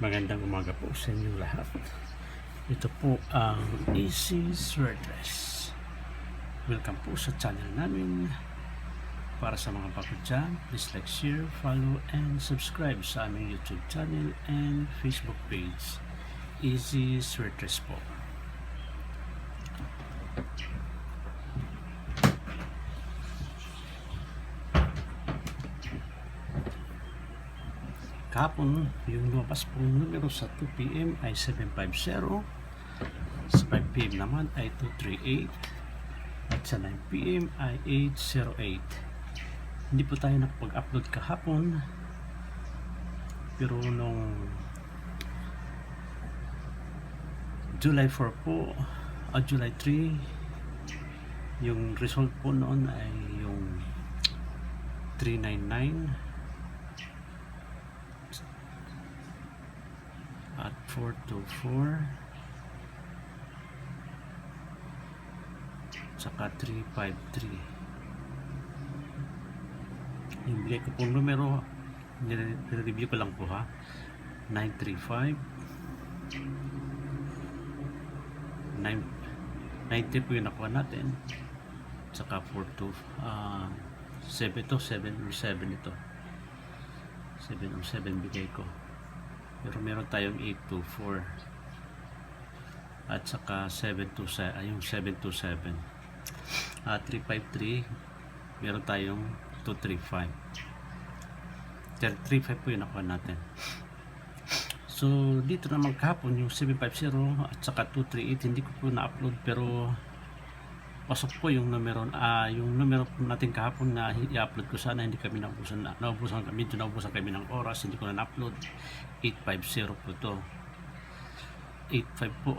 Magandang umaga po sa inyo lahat. Ito po ang Easy Swordless. Welcome po sa channel namin. Para sa mga bago dyan, please like, share, follow, and subscribe sa aming YouTube channel and Facebook page. Easy Swordless po. Kahapon, yung lumabas pong numero sa 2 PM ay 750, sa 5 PM naman ay 238, at sa 9 PM ay 808. Hindi po tayo nakapag-upload kahapon, pero nung July 4 po, July 3, yung result po noon ay yung 399 at 424 saka 353. Yung bigay ko pong numero, nire-review ko lang po ha, 935 90 po yung nakuha natin, saka 42 7 to 707 ito, 707 bigay ko. Pero meron tayong 824 at saka 727, yung 727. 353, meron tayong 235. 335 po yung nakuha natin. So dito naman kahapon yung 750 at saka 238 hindi ko po na-upload, pero pasok po yung numero po natin kahapon na i-upload ko. Sana hindi kami naubusan kami ng oras, hindi ko na na-upload. 850 po to, 50 po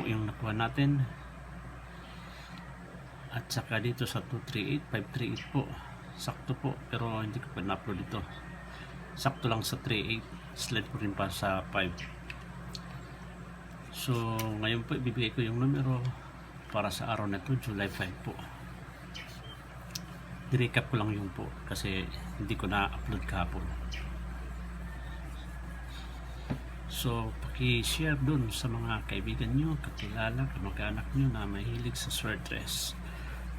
yung nakuha natin, at saka dito sa 238 538 po, sakto po, pero hindi ko pa na-upload ito. Sakto lang sa 38, slide po rin pa sa 5. So ngayon po ibibigay ko yung numero para sa araw na to, July 5 po. I-recap ko lang yun po kasi hindi ko na-upload kahapon. So paki-share dun sa mga kaibigan nyo, kakilala, kamag-anak nyo na mahilig sa swordless,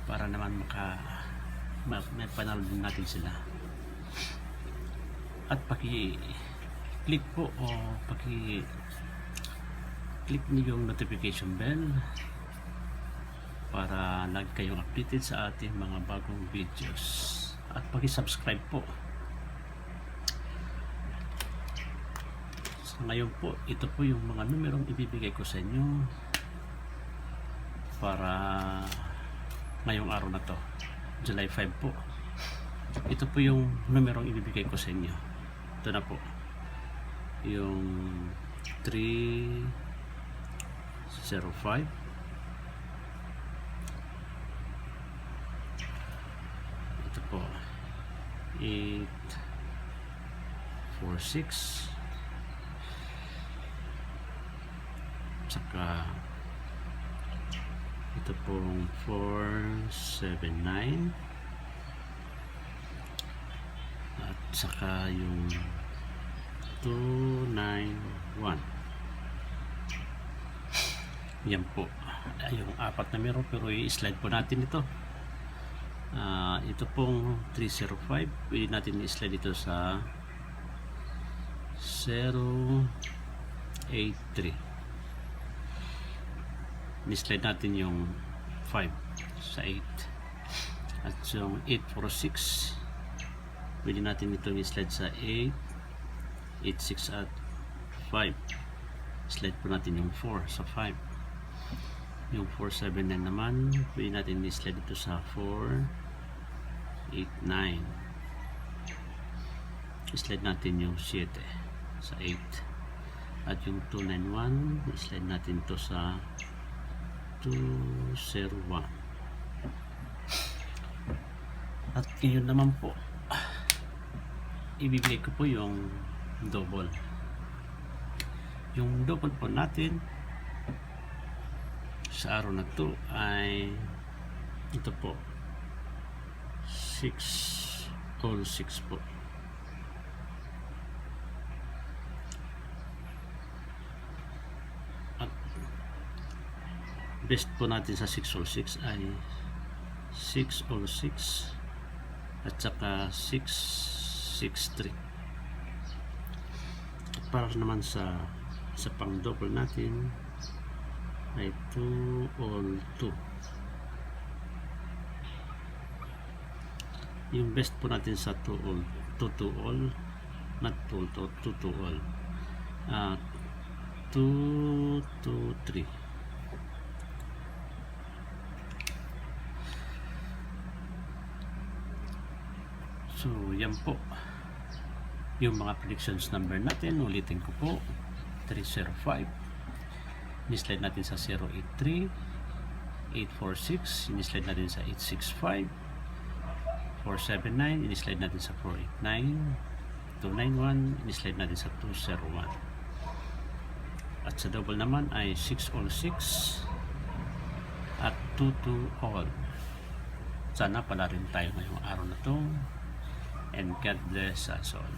para naman may panalo din natin sila. At paki-click po o paki-click niyo yung notification bell para lagi kayong updated sa ating mga bagong videos, at paki-subscribe po. So ngayon po, ito po yung mga numerong ibibigay ko sa inyo para ngayong araw na to, July 5 po. Ito po yung numerong ibibigay ko sa inyo. Ito na po yung 305, ito po 846, saka ito pong 479, at saka yung 291. Yan po yung apat na numero, pero i-slide po natin ito. Ito pong 305, pwede natin i-slide ito sa 083. Ni-slide natin yung 5 sa 8, at yung 846 pwede natin ito i-slide sa 8, 86 at 5. Slide po natin yung 4 sa 5. Yung 479 naman pwede natin i-slide ito sa 489. I-slide natin yung 7 sa 8, at yung 291 i-slide natin ito sa 201. At ngayon naman po ibibigay ko po yung double. Yung double po natin sa araw na to ay ito po, 6 all 6 po. best po natin sa 6 all 6 ay 6 all 6 at saka 6 6 3. Para naman sa pang double natin ay 2 all 2. Yung best po natin sa 2 all, 2 all, not 2 all, 2 all, 2 2 3. So yan po yung mga predictions number natin. Ulitin ko po, 305, in-slide natin sa 083, 846, in-slide natin sa 865, 479, in-slide natin sa 489, 291, in-slide natin sa 201. At sa double naman ay 6 all 6 at 2 all. Sana pala rin tayo ngayong araw na to, and God bless us all.